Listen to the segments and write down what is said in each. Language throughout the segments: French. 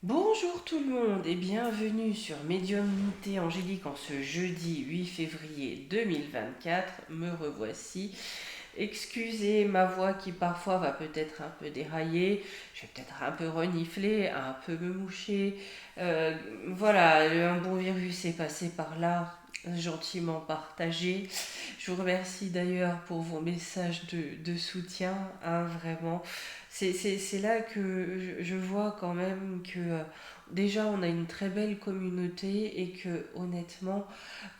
Bonjour tout le monde et bienvenue sur Médiumnité Angélique en ce jeudi 8 février 2024. Me revoici. Excusez ma voix qui parfois va peut-être un peu dérailler, je vais peut-être un peu renifler, un peu me moucher. Euh, voilà, un bon virus est passé par là, gentiment partagé. Je vous remercie d'ailleurs pour vos messages de soutien, hein, vraiment. C'est là que je vois quand même que déjà on a une très belle communauté et que honnêtement,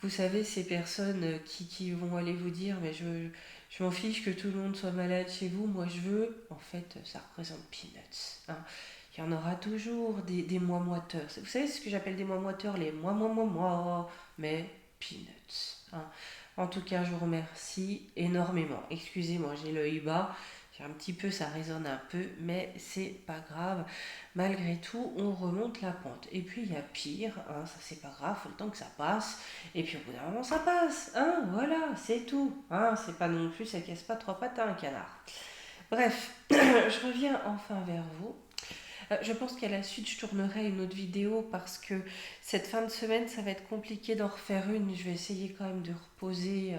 vous savez, ces personnes qui vont aller vous dire, mais je m'en fiche que tout le monde soit malade chez vous, moi je veux, en fait, ça représente peanuts, hein. Il y en aura toujours des mois-moiteurs. Vous savez ce que j'appelle des mois-moiteurs? Les mois-mois-mois-mois, mais peanuts, hein. En tout cas, je vous remercie énormément. Excusez-moi, j'ai l'œil bas. J'ai un petit peu, ça résonne un peu, mais c'est pas grave. Malgré tout, on remonte la pente. Et puis il y a pire, hein, ça c'est pas grave, faut le temps que ça passe. Et puis au bout d'un moment, ça passe, hein, voilà, c'est tout. Hein, c'est pas non plus, ça casse pas trois pattes à un canard. Bref, je reviens enfin vers vous. Je pense qu'à la suite, je tournerai une autre vidéo parce que cette fin de semaine, ça va être compliqué d'en refaire une. Je vais essayer quand même de reposer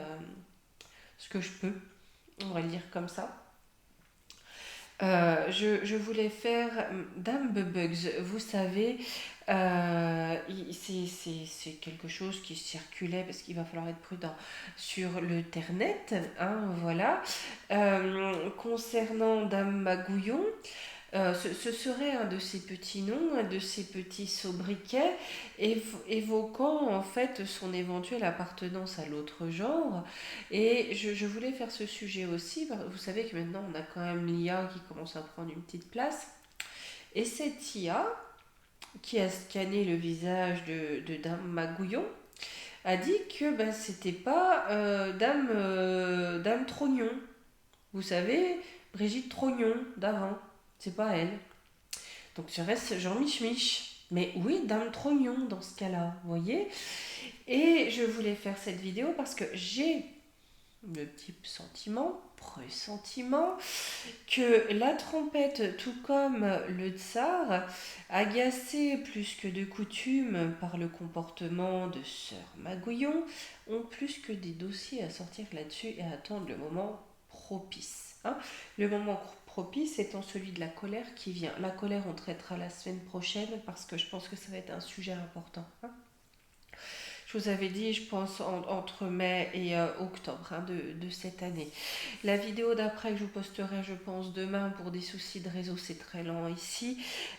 ce que je peux, on va le dire comme ça. Je voulais faire Dame Bugs, vous savez, c'est quelque chose qui circulait parce qu'il va falloir être prudent sur le Ternet, hein, voilà. Concernant Dame Magouillon, ce serait un de ces petits noms, un de ces petits sobriquets évoquant en fait son éventuelle appartenance à l'autre genre. Et je voulais faire ce sujet aussi. Vous savez que maintenant on a quand même l'IA qui commence à prendre une petite place. Et cette IA qui a scanné le visage de Dame Magouillon a dit que ben, c'était pas Dame Trognon. Vous savez, Brigitte Trognon d'avant. C'est pas elle. Donc je reste Jean Mich Mich. Mais oui, Dame Trognon dans ce cas-là, vous voyez. Et je voulais faire cette vidéo parce que j'ai le petit sentiment, pressentiment, que la trompette, tout comme le tsar, agacé plus que de coutume par le comportement de sœur Magouillon, ont plus que des dossiers à sortir là-dessus et à attendre le moment propice, hein. Le moment propice étant celui de la colère qui vient. La colère, on traitera la semaine prochaine parce que je pense que ça va être un sujet important, hein. Je vous avais dit, je pense, entre mai et octobre, hein, de cette année. La vidéo d'après que je vous posterai, je pense, demain, pour des soucis de réseau, c'est très lent ici.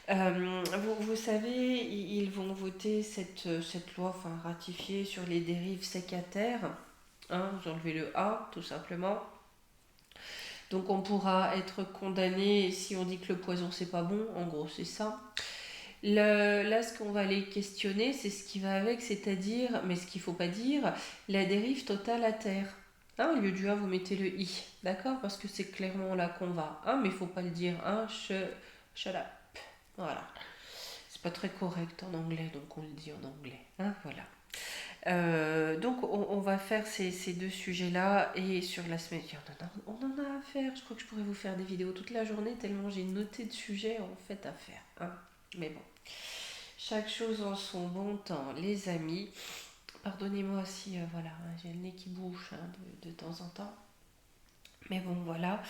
Vous savez, ils vont voter cette loi, enfin ratifier sur les dérives sécataires. Hein, vous enlevez le A, tout simplement. Donc on pourra être condamné si on dit que le poison c'est pas bon, en gros c'est ça. Là, ce qu'on va aller questionner, c'est ce qui va avec, c'est-à-dire, mais ce qu'il ne faut pas dire, la dérive totale à terre. Hein, au lieu du A, vous mettez le I, d'accord? Parce que c'est clairement là qu'on va. Hein, mais il ne faut pas le dire. Hein, shut up. Voilà. C'est pas très correct en anglais, donc on le dit en anglais. Hein, voilà. Donc on va faire ces deux sujets-là et sur la semaine, on en a à faire. Je crois que je pourrais vous faire des vidéos toute la journée tellement j'ai noté de sujets en fait à faire, hein. Mais bon, chaque chose en son bon temps, les amis. Pardonnez-moi si voilà, hein, j'ai le nez qui bouge, hein, de temps en temps. Mais bon, voilà.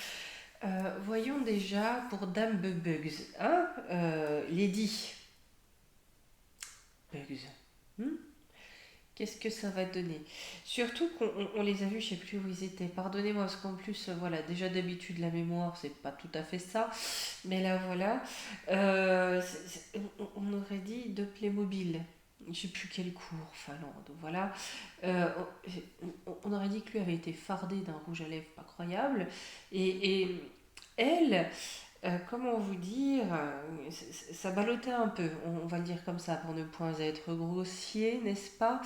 Voyons déjà pour Dame Bugs, hein, Lady Bugs. Hmm, qu'est-ce que ça va donner? Surtout qu'on les a vus, je sais plus où ils étaient. Pardonnez-moi, parce qu'en plus, voilà, déjà d'habitude, la mémoire, c'est pas tout à fait ça. Mais là, voilà. On aurait dit de Playmobil. Je sais plus quel cours, Finlande, voilà. Euh, on aurait dit que lui avait été fardé d'un rouge à lèvres pas croyable. Et elle, comment vous dire, ça ballottait un peu, on va le dire comme ça, pour ne point être grossier, n'est-ce pas?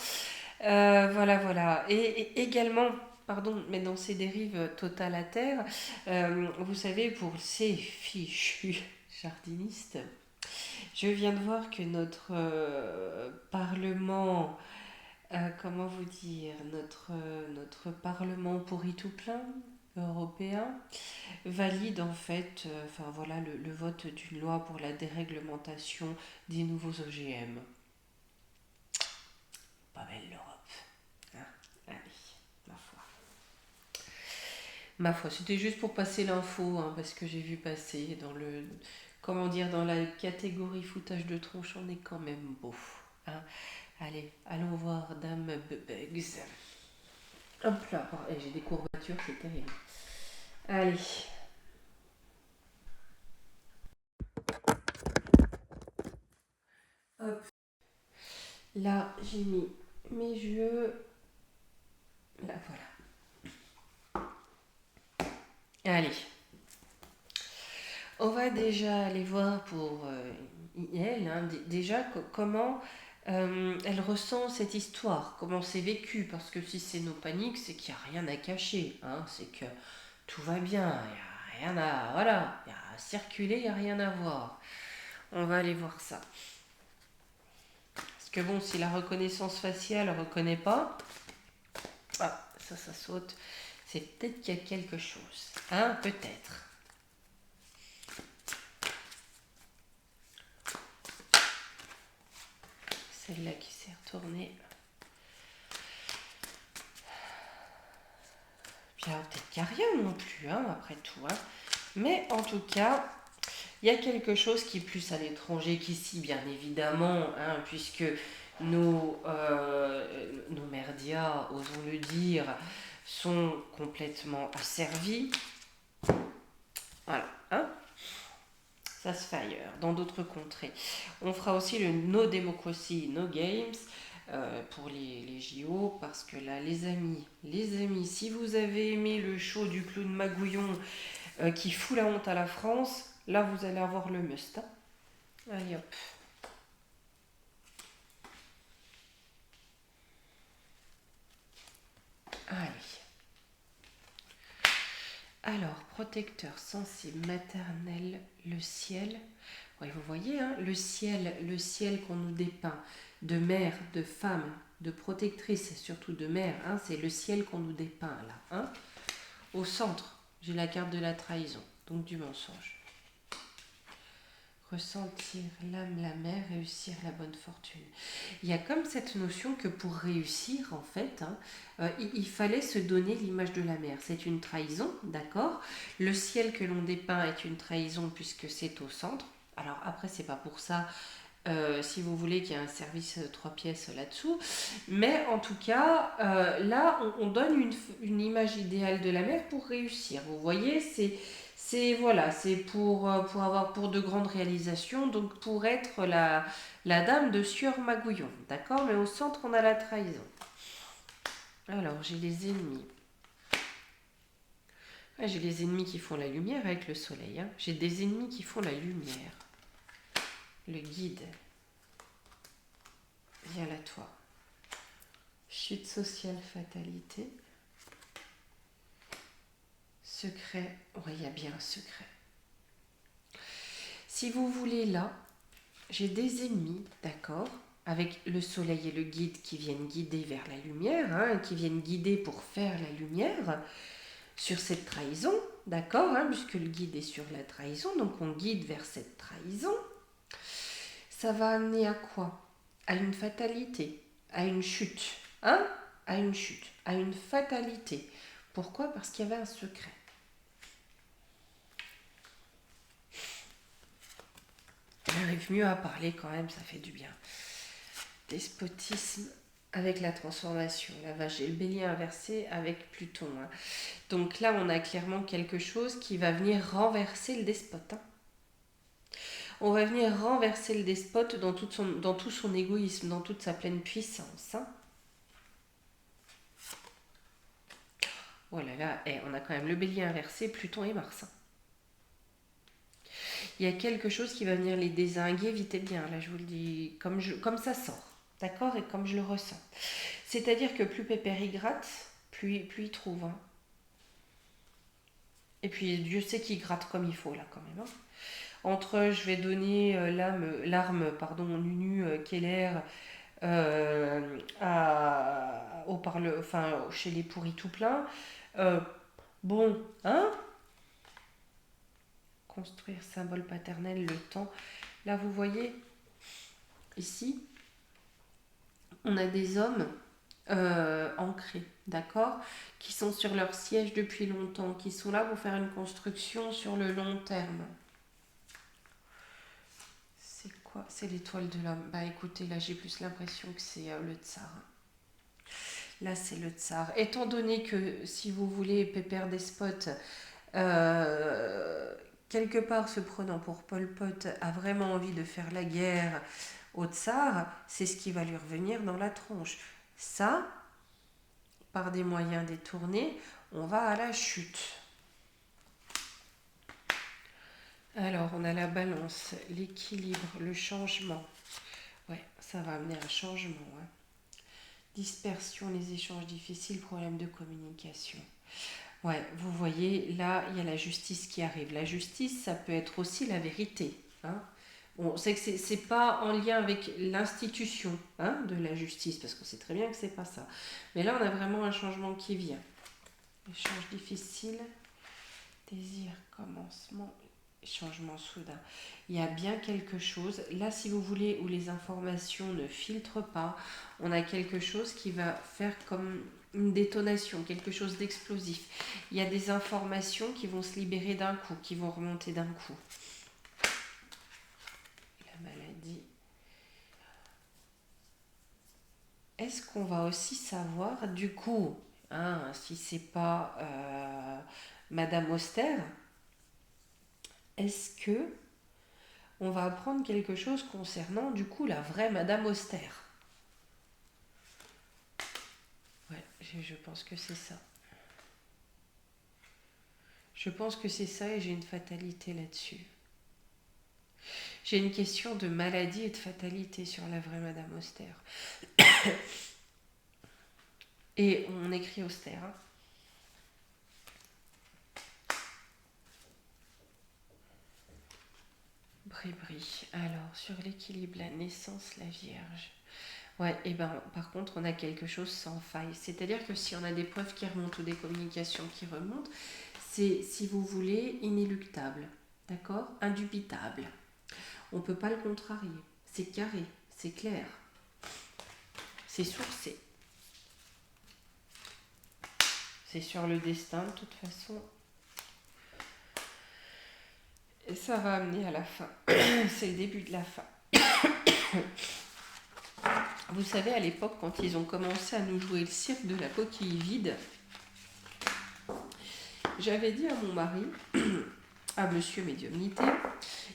Voilà, voilà. Et également, pardon, mais dans ces dérives totalitaires, vous savez, pour ces fichus jardinistes, je viens de voir que notre Parlement, comment vous dire, notre Parlement pourri tout plein, européen valide en fait, enfin voilà, le vote d'une loi pour la déréglementation des nouveaux OGM. Pas belle l'Europe. Hein. Allez, ma foi. Ma foi, c'était juste pour passer l'info, hein, parce que j'ai vu passer dans le, comment dire, dans la catégorie foutage de tronche, on est quand même beau. Hein. Allez, allons voir Dame Bugs. Hop là, oh, et j'ai des courbatures, c'est terrible. Allez, hop, là j'ai mis mes jeux. Là voilà. Allez, on va déjà aller voir pour elle, hein, déjà comment elle ressent cette histoire, comment c'est vécu, parce que si c'est nos paniques, c'est qu'il n'y a rien à cacher, hein, c'est que tout va bien, il n'y a rien à, voilà, il y a à circuler, il n'y a rien à voir. On va aller voir ça. Parce que bon, si la reconnaissance faciale ne reconnaît pas, ah, ça saute, c'est peut-être qu'il y a quelque chose, hein, peut-être. Celle-là qui s'est retournée. Puis alors peut-être qu'il n'y a rien non plus, hein, après tout. Hein. Mais en tout cas, il y a quelque chose qui est plus à l'étranger qu'ici, bien évidemment, hein, puisque nos merdias, osons le dire, sont complètement asservis. Voilà, hein, ça se fait ailleurs, dans d'autres contrées. On fera aussi le No Democracy, No Games pour les JO, parce que là, les amis, si vous avez aimé le show du clown Magouillon qui fout la honte à la France, là, vous allez avoir le must. Hein. Allez hop. Allez. Alors, protecteur sensible maternel, le ciel. Oui, vous voyez, hein, le ciel qu'on nous dépeint, de mère, de femme, de protectrice et surtout de mère, hein, c'est le ciel qu'on nous dépeint là. Hein. Au centre, j'ai la carte de la trahison, donc du mensonge. Ressentir l'âme, la mer, réussir la bonne fortune. Il y a comme cette notion que pour réussir, en fait, hein, il fallait se donner l'image de la mer. C'est une trahison, d'accord. Le ciel que l'on dépeint est une trahison puisque c'est au centre. Alors après, c'est pas pour ça, si vous voulez, qu'il y a un service 3 pièces là-dessous. Mais en tout cas, là, on donne une image idéale de la mer pour réussir. Vous voyez, c'est voilà, c'est pour avoir pour de grandes réalisations, donc pour être la dame de Sieur Magouillon, d'accord. Mais au centre, on a la trahison. Alors, j'ai les ennemis. Ah, j'ai les ennemis qui font la lumière avec le soleil. Hein. J'ai des ennemis qui font la lumière. Le guide. Viens là, toi. Chute sociale, fatalité. Secret. Oui, il y a bien un secret. Si vous voulez, là, j'ai des ennemis, d'accord, avec le soleil et le guide qui viennent guider vers la lumière, hein, qui viennent guider pour faire la lumière sur cette trahison, d'accord, hein, puisque le guide est sur la trahison, donc on guide vers cette trahison. Ça va amener à quoi? À une fatalité, à une chute, hein, à une chute, à une fatalité. Pourquoi? Parce qu'il y avait un secret. On arrive mieux à parler quand même, ça fait du bien. Despotisme avec la transformation. La vache et le bélier inversé avec Pluton. Hein. Donc là, on a clairement quelque chose qui va venir renverser le despote. Hein. On va venir renverser le despote dans tout son égoïsme, dans toute sa pleine puissance. Hein. Oh là là, on a quand même le bélier inversé, Pluton et Mars. Hein. Il y a quelque chose qui va venir les dézinguer vite et bien, là je vous le dis, comme ça sort, d'accord, et comme je le ressens. C'est-à-dire que plus Pépère y gratte, plus il trouve. Hein. Et puis Dieu sait qu'il gratte comme il faut là quand même. Hein. Entre je vais donner l'arme, pardon, Nunu Keller au enfin, chez les pourris tout plein, Bon, hein? Construire symbole paternel, le temps. Là, vous voyez, ici, on a des hommes ancrés, d'accord? Qui sont sur leur siège depuis longtemps, qui sont là pour faire une construction sur le long terme. C'est quoi? C'est l'étoile de l'homme. Bah écoutez, là j'ai plus l'impression que c'est le tsar. Là c'est le tsar. Étant donné que, si vous voulez, Pépère Despote, euh, quelque part se prenant pour Pol Pot, a vraiment envie de faire la guerre au tsar, c'est ce qui va lui revenir dans la tronche. Ça, par des moyens détournés, on va à la chute. Alors, on a la balance, l'équilibre, le changement. Ouais, ça va amener un changement. Hein. Dispersion, les échanges difficiles, problème de communication. Ouais, vous voyez, là, il y a la justice qui arrive. La justice, ça peut être aussi la vérité. Hein. Bon, c'est que c'est pas en lien avec l'institution hein, de la justice, parce qu'on sait très bien que c'est pas ça. Mais là, on a vraiment un changement qui vient. Échange difficile, désir, commencement, changement soudain. Il y a bien quelque chose, là si vous voulez, où les informations ne filtrent pas, on a quelque chose qui va faire comme une détonation, quelque chose d'explosif. Il y a des informations qui vont se libérer d'un coup, qui vont remonter d'un coup. La maladie. Est-ce qu'on va aussi savoir, du coup, hein, si c'est pas Madame Auster, est-ce que on va apprendre quelque chose concernant du coup la vraie Madame Auster? Ouais, je pense que c'est ça. Je pense que c'est ça et j'ai une fatalité là-dessus. J'ai une question de maladie et de fatalité sur la vraie Madame Auster. Et on écrit Auster. Hein. Bri-bri. Alors, sur l'équilibre, la naissance, la Vierge. Ouais, et ben par contre, on a quelque chose sans faille. C'est-à-dire que si on a des preuves qui remontent ou des communications qui remontent, c'est, si vous voulez, inéluctable. D'accord? Indubitable. On ne peut pas le contrarier. C'est carré, c'est clair, c'est sourcé. C'est sur le destin de toute façon. Et ça va amener à la fin. C'est le début de la fin. Vous savez, à l'époque, quand ils ont commencé à nous jouer le cirque de la coquille vide, j'avais dit à mon mari, à Monsieur Médiumnité,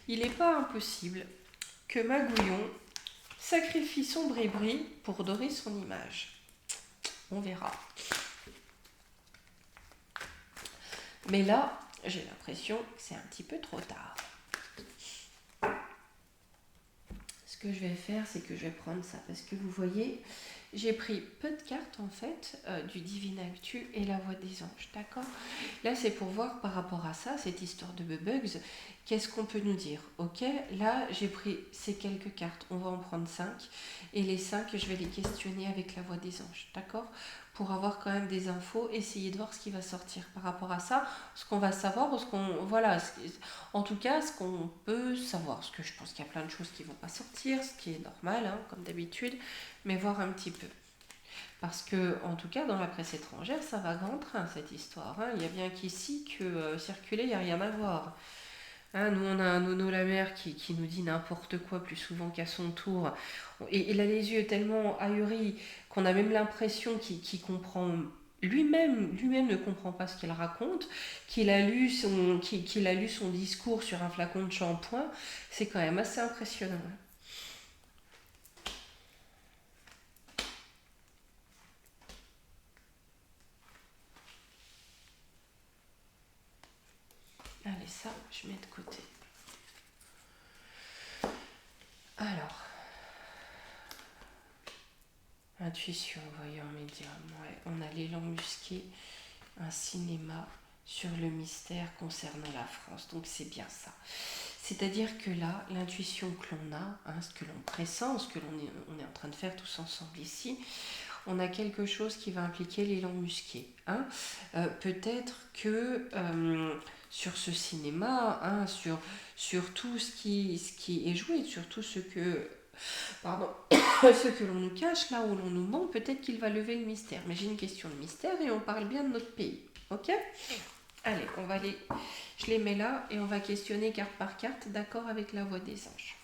il n'est pas impossible que Magouillon sacrifie son bris-bris pour dorer son image. On verra. Mais là, j'ai l'impression que c'est un petit peu trop tard. Ce que je vais faire, c'est que je vais prendre ça. Parce que vous voyez, j'ai pris peu de cartes en fait, du Divine Actu et la Voix des Anges. D'accord? Là, c'est pour voir par rapport à ça, cette histoire de Bugs, qu'est-ce qu'on peut nous dire? Ok, là, j'ai pris ces quelques cartes. On va en prendre 5. Et les 5, je vais les questionner avec la Voix des Anges. D'accord? Pour avoir quand même des infos, essayer de voir ce qui va sortir par rapport à ça, ce qu'on va savoir, ou ce qu'on, voilà, en tout cas, ce qu'on peut savoir, parce que je pense qu'il y a plein de choses qui ne vont pas sortir, ce qui est normal, hein, comme d'habitude, mais voir un petit peu. Parce que, en tout cas, dans la presse étrangère, ça va grand train, cette histoire. Hein. Il y a bien qu'ici que circuler, il n'y a rien à voir. Hein, nous, on a un Nono Lamère qui nous dit n'importe quoi plus souvent qu'à son tour. Et il a les yeux tellement ahuris qu'on a même l'impression qu'il comprend lui-même ne comprend pas ce qu'il raconte, qu'il a lu son discours sur un flacon de shampoing. C'est quand même assez impressionnant. Allez, ça, je mets de côté. Alors, intuition, voyant médium. Ouais, on a l'élan musqué, un cinéma sur le mystère concernant la France. Donc c'est bien ça. C'est-à-dire que là, l'intuition que l'on a, hein, ce que l'on pressent, ce que on est en train de faire tous ensemble ici, on a quelque chose qui va impliquer l'élan musqué. Hein. Peut-être que sur ce cinéma, hein, sur tout ce qui est joué, sur tout ce que, pardon, ce que l'on nous cache, là où l'on nous ment, peut-être qu'il va lever le mystère. Mais j'ai une question de mystère et on parle bien de notre pays. Ok? Allez, je les mets là et on va questionner carte par carte, d'accord avec la voix des anges.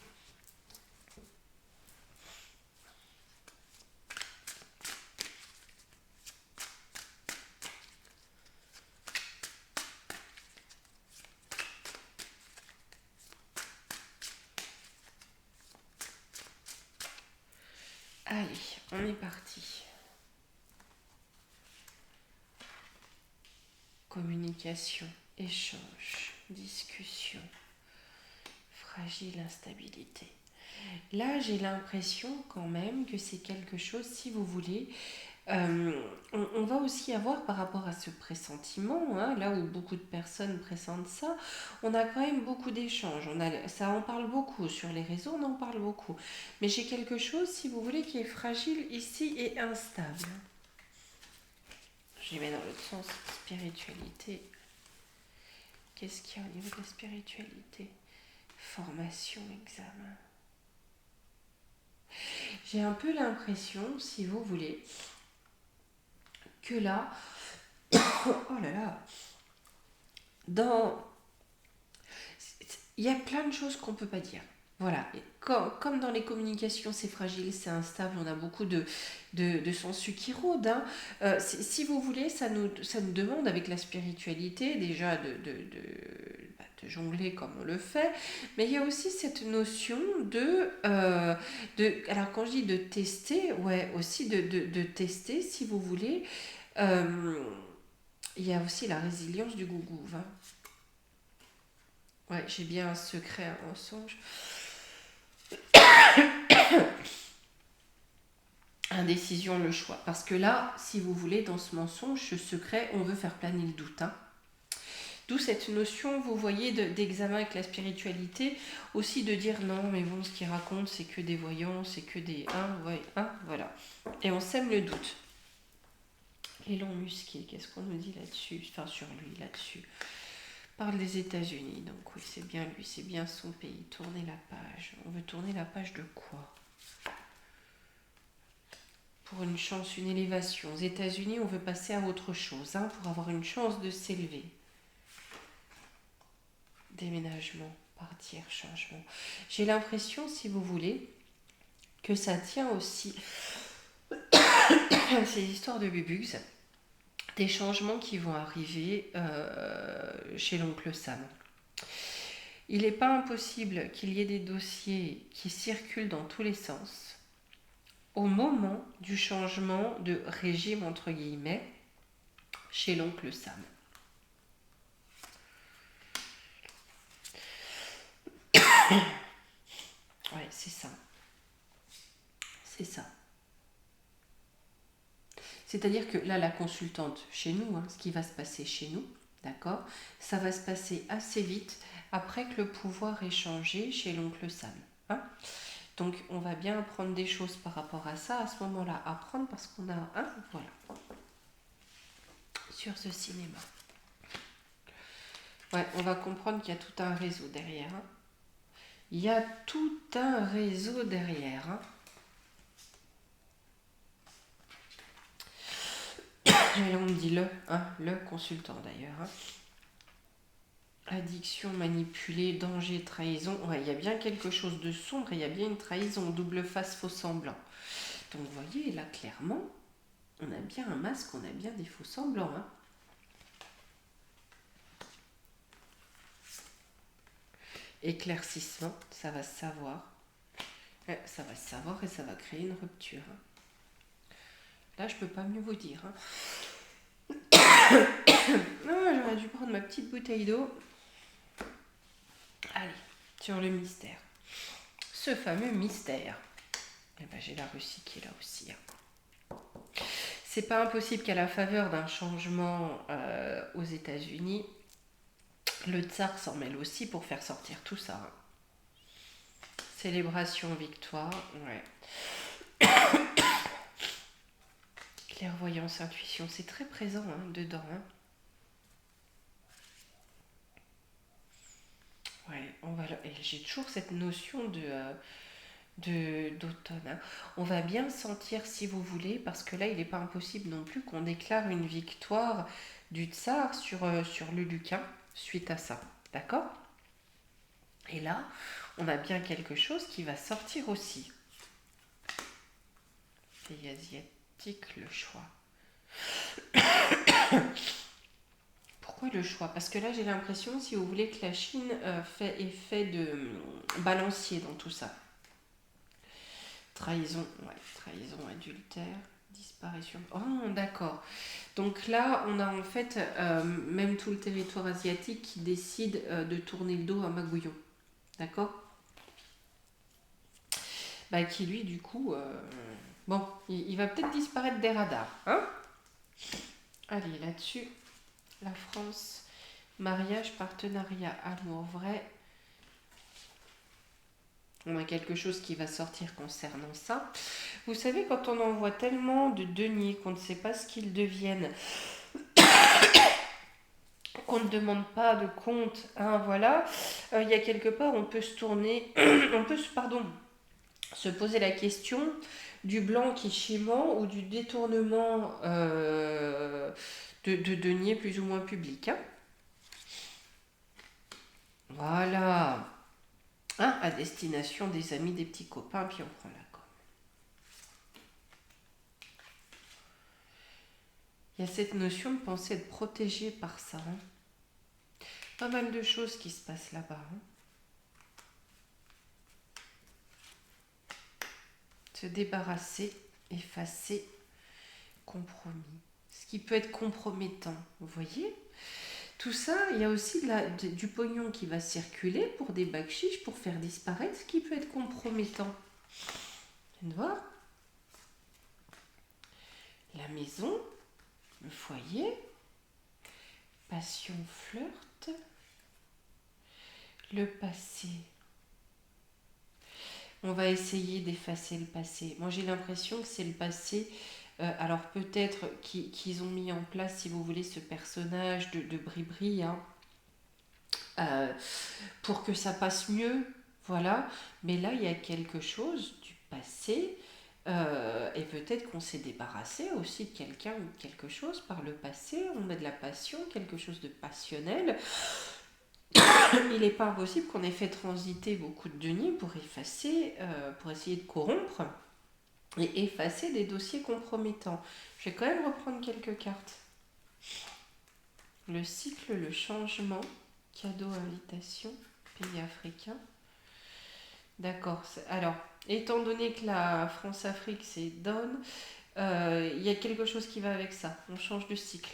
Allez, on est parti. Communication, échange, discussion, fragile instabilité. Là, j'ai l'impression quand même que c'est quelque chose, si vous voulez, on va aussi avoir par rapport à ce pressentiment, hein, là où beaucoup de personnes pressentent ça, on a quand même beaucoup d'échanges. Ça en parle beaucoup sur les réseaux, on en parle beaucoup. Mais j'ai quelque chose, si vous voulez, qui est fragile ici et instable. Je les mets dans l'autre sens, spiritualité. Qu'est-ce qu'il y a au niveau de la spiritualité? Formation, examen. J'ai un peu l'impression, si vous voulez, que là, oh là là, il y a plein de choses qu'on ne peut pas dire. Voilà, comme dans les communications, c'est fragile, c'est instable, on a beaucoup de sensu qui rôdent. Hein. Si vous voulez, ça nous demande avec la spiritualité déjà de jongler comme on le fait, mais il y a aussi cette notion alors quand je dis de tester, ouais, aussi de tester, si vous voulez, euh, il y a aussi la résilience du gougouve. Hein. Ouais, j'ai bien un secret, un mensonge. Indécision, le choix. Parce que là, si vous voulez, dans ce mensonge, ce secret, on veut faire planer le doute. Hein. D'où cette notion, vous voyez, d'examen avec la spiritualité, aussi de dire non, mais bon, ce qu'il raconte, c'est que des voyants, c'est que des... ouais, voilà. Et on sème le doute. L'élan musqué, qu'est-ce qu'on nous dit là-dessus? Enfin, sur lui, là-dessus. Parle des États-Unis, donc oui, c'est bien lui, c'est bien son pays. Tourner la page. On veut tourner la page de quoi? Pour une chance, une élévation. Aux États-Unis, on veut passer à autre chose, hein, pour avoir une chance de s'élever. Déménagement, partir, changement. J'ai l'impression, si vous voulez, que ça tient aussi, ces histoires de Bubugs, des changements qui vont arriver chez l'oncle Sam. Il n'est pas impossible qu'il y ait des dossiers qui circulent dans tous les sens au moment du changement de régime, entre guillemets, chez l'oncle Sam. Ouais, c'est ça. C'est ça. C'est-à-dire que là, la consultante chez nous, hein, ce qui va se passer chez nous, d'accord, ça va se passer assez vite après que le pouvoir ait changé chez l'oncle Sam. Hein. Donc, on va bien apprendre des choses par rapport à ça à ce moment-là. Apprendre parce qu'on a... Hein, voilà. Sur ce cinéma. Ouais, on va comprendre qu'il y a tout un réseau derrière. Hein. Il y a tout un réseau derrière. Hein. Et là, on me dit le consultant d'ailleurs. Hein. Addiction, manipulée, danger, trahison. Ouais, il y a bien quelque chose de sombre et il y a bien une trahison, double face, faux semblant. Donc, vous voyez, là, clairement, on a bien un masque, on a bien des faux semblants. Hein. Éclaircissement, ça va se savoir. Ouais, ça va se savoir et ça va créer une rupture. Hein. Là, je peux pas mieux vous dire. Hein. J'aurais dû prendre ma petite bouteille d'eau. Allez, sur le mystère. Ce fameux mystère. Eh ben, j'ai la Russie qui est là aussi. Hein. C'est pas impossible qu'à la faveur d'un changement aux États-Unis, le tsar s'en mêle aussi pour faire sortir tout ça. Hein. Célébration, victoire, ouais. Clairvoyance, intuition, c'est très présent hein, dedans. Hein. Ouais, j'ai toujours cette notion d'automne. Hein. On va bien sentir si vous voulez, parce que là, il n'est pas impossible non plus qu'on déclare une victoire du tsar sur le Lucain suite à ça. D'accord? Et là, on a bien quelque chose qui va sortir aussi. Pays asiatique, le choix. Pourquoi le choix? Parce que là, j'ai l'impression, si vous voulez, que la Chine fait effet de balancier dans tout ça. Trahison, ouais, trahison, adultère, disparition. Oh, d'accord. Donc là, on a en fait même tout le territoire asiatique qui décide de tourner le dos à Magouillon. D'accord? Bah, qui lui, du coup, bon, il va peut-être disparaître des radars. Hein? Allez, là-dessus, la France, mariage, partenariat, amour vrai. On a quelque chose qui va sortir concernant ça. Vous savez, quand on envoie tellement de deniers qu'on ne sait pas ce qu'ils deviennent, qu'on ne demande pas de compte, hein, voilà, il y a quelque part, on peut se tourner, se poser la question du blanchiment ou du détournement de deniers plus ou moins publics. Hein. Voilà. Hein, à destination des amis, des petits copains, puis on prend la com. Il y a cette notion de penser être protégé par ça. Hein. Pas mal de choses qui se passent là-bas. Hein. Se débarrasser, effacer, compromis. Ce qui peut être compromettant, vous voyez? Tout ça, il y a aussi du pognon qui va circuler pour des bakchiches, pour faire disparaître ce qui peut être compromettant. Tu viens de voir? La maison, le foyer, passion, flirt, le passé. On va essayer d'effacer le passé. Moi, j'ai l'impression que c'est le passé. Alors peut-être qu'ils ont mis en place, si vous voulez, ce personnage de Bribri, hein, pour que ça passe mieux. Voilà. Mais là, il y a quelque chose du passé. Et peut-être qu'on s'est débarrassé aussi de quelqu'un ou de quelque chose par le passé. On a de la passion, quelque chose de passionnel. Il n'est pas impossible qu'on ait fait transiter beaucoup de deniers pour effacer, pour essayer de corrompre et effacer des dossiers compromettants. Je vais quand même reprendre quelques cartes. Le cycle, le changement, cadeau, invitation, pays africain. D'accord. Alors, étant donné que la France-Afrique, c'est donne, il y a quelque chose qui va avec ça. On change de cycle.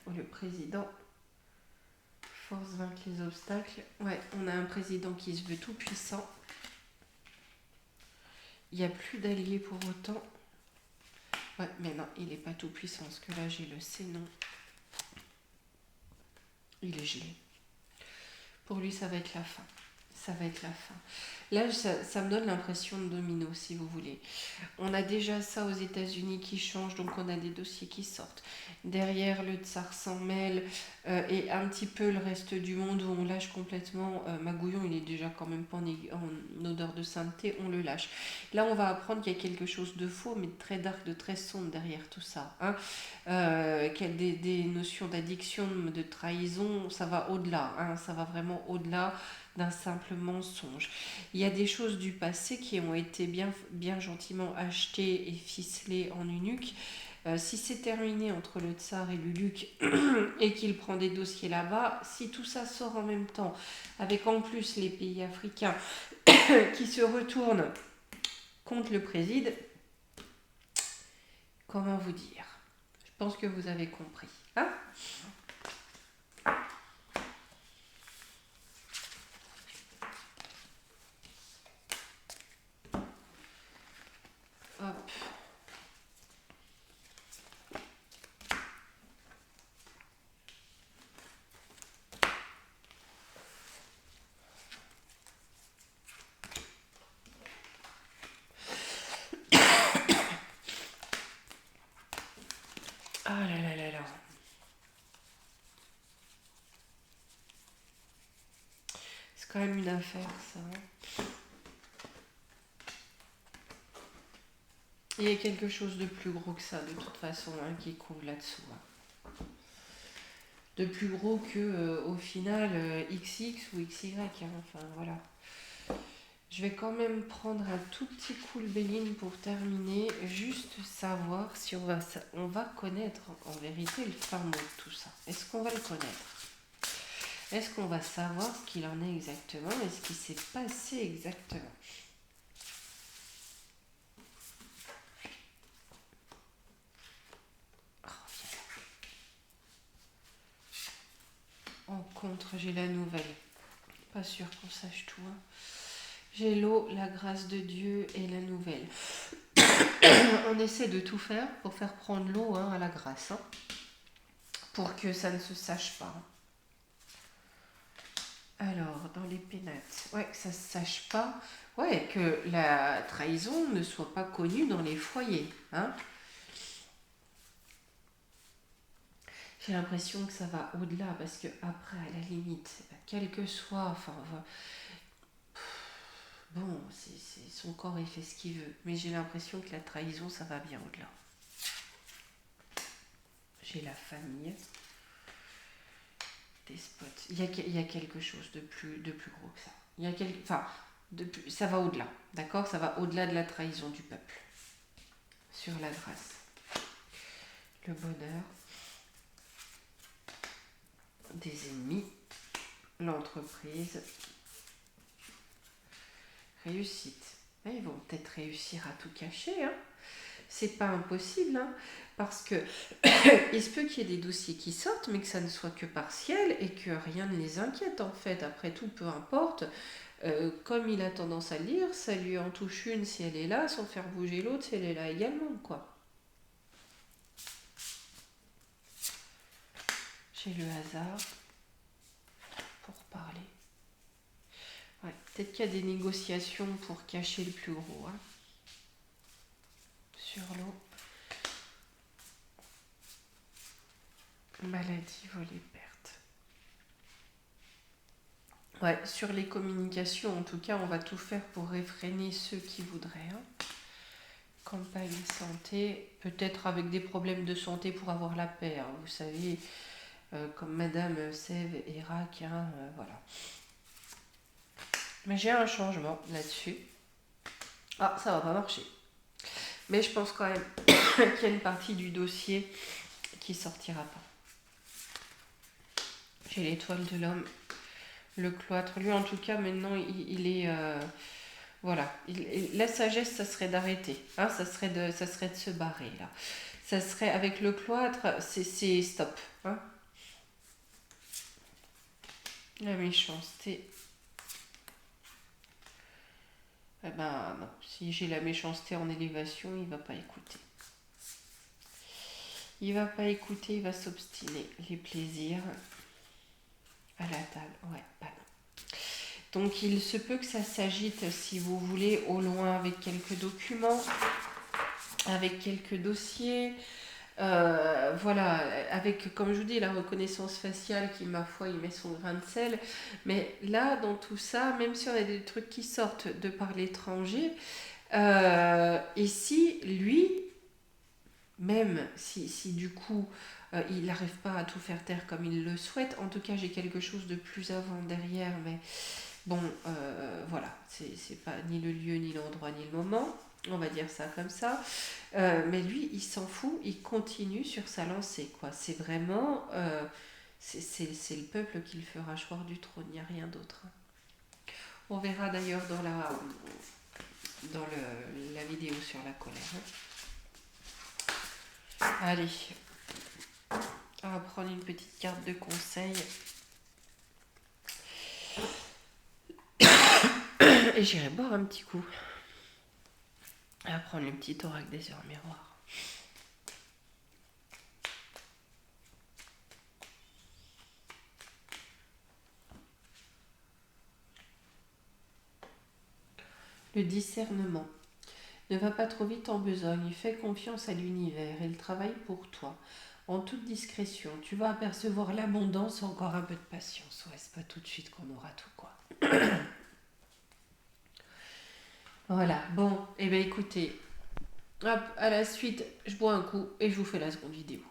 Le président, force vaincre les obstacles. Ouais, on a un président qui se veut tout puissant. Il n'y a plus d'alliés pour autant. Ouais, mais non, il n'est pas tout puissant, parce que là, j'ai le C, non. Il est gelé. Pour lui, ça va être la fin. Ça va être la fin. Là, ça me donne l'impression de domino, si vous voulez. On a déjà ça aux États-Unis qui change, donc on a des dossiers qui sortent. Derrière, le tsar s'en mêle et un petit peu le reste du monde où on lâche complètement. Magouillon, il est déjà quand même pas en odeur de sainteté, on le lâche. Là, on va apprendre qu'il y a quelque chose de faux, mais de très dark, de très sombre derrière tout ça. Hein. Qu'il y a des notions d'addiction, de trahison, ça va au-delà. Hein, ça va vraiment au-delà d'un simple mensonge. Il y a des choses du passé qui ont été bien gentiment achetées et ficelées en eunuque. Si c'est terminé entre le tsar et l'eunuque et qu'il prend des dossiers là-bas, si tout ça sort en même temps, avec en plus les pays africains qui se retournent contre le président, comment vous dire? Je pense que vous avez compris. Hein? Hop. Ah là là là là. C'est quand même une affaire, ça, hein. Il y a quelque chose de plus gros que ça, de toute façon, hein, qui couvre là-dessous, hein. De plus gros que, au final, XX ou XY, hein. Enfin, voilà. Je vais quand même prendre un tout petit coup le Béline pour terminer, juste savoir si on va connaître en vérité le fin mot de tout ça. Est-ce qu'on va le connaître? Est-ce qu'on va savoir ce qu'il en est exactement et ce qui s'est passé exactement? Oh, en contre, j'ai la nouvelle. Pas sûr qu'on sache tout, hein. J'ai l'eau, la grâce de Dieu et la nouvelle. On essaie de tout faire pour faire prendre l'eau, hein, à la grâce, hein, pour que ça ne se sache pas, hein. Alors, dans les pénates, ouais, que ça ne se sache pas, ouais, que la trahison ne soit pas connue dans les foyers, hein. J'ai l'impression que ça va au-delà, parce que après, à la limite, quel que soit, enfin, bon, son corps, il fait ce qu'il veut, mais j'ai l'impression que la trahison, ça va bien au-delà. J'ai la famille, despote. Il y a quelque chose de plus gros que ça. Il y a enfin, ça va au-delà, d'accord? Ça va au-delà de la trahison du peuple. Sur la grâce, le bonheur, des ennemis, l'entreprise, réussite. Et ils vont peut-être réussir à tout cacher, hein. C'est pas impossible, hein, parce que il se peut qu'il y ait des dossiers qui sortent, mais que ça ne soit que partiel et que rien ne les inquiète en fait. Après tout, peu importe. Comme il a tendance à le dire, ça lui en touche une si elle est là, sans faire bouger l'autre si elle est là également, quoi. J'ai le hasard pour parler. Ouais, peut-être qu'il y a des négociations pour cacher le plus gros, hein. Sur l'eau. Maladie, volée, perte. Ouais, sur les communications, en tout cas, on va tout faire pour réfréner ceux qui voudraient, hein. Campagne santé, peut-être avec des problèmes de santé pour avoir la paix, hein. Vous savez, comme Madame Sève et Rac, hein, voilà. Mais j'ai un changement là-dessus. Ah, ça va pas marcher. Mais je pense quand même qu'il y a une partie du dossier qui sortira pas. J'ai l'étoile de l'homme, le cloître. Lui, en tout cas, maintenant, il est... voilà. La sagesse, ça serait d'arrêter, hein, ça serait de se barrer, là. Ça serait, avec le cloître, c'est stop, hein. La méchanceté. Eh ben non, si j'ai la méchanceté en élévation, il va pas écouter. Il va pas écouter, il va s'obstiner. Les plaisirs à la table, ouais, pas non. Donc il se peut que ça s'agite, si vous voulez, au loin avec quelques documents, avec quelques dossiers. Voilà, avec, comme je vous dis, la reconnaissance faciale qui, ma foi, il met son grain de sel. Mais là, dans tout ça, même si on a des trucs qui sortent de par l'étranger, ici, lui, même si du coup il n'arrive pas à tout faire taire comme il le souhaite, en tout cas j'ai quelque chose de plus avant derrière, mais bon, voilà, c'est pas ni le lieu, ni l'endroit, ni le moment, on va dire ça comme ça. Mais lui, il s'en fout, il continue sur sa lancée, quoi. C'est vraiment, c'est le peuple qui le fera choir du trône, il n'y a rien d'autre, hein. On verra d'ailleurs dans la vidéo sur la colère, hein. Allez, on va prendre une petite carte de conseil. Et j'irai boire un petit coup. On va prendre le petit oracle des heures miroirs. Le discernement. Ne va pas trop vite en besogne, fais confiance à l'univers, il travaille pour toi. en toute discrétion. Tu vas apercevoir l'abondance, encore un peu de patience. Ouais, c'est pas tout de suite qu'on aura tout, quoi. Voilà, bon, et bien écoutez, hop, à la suite, je bois un coup et je vous fais la seconde vidéo.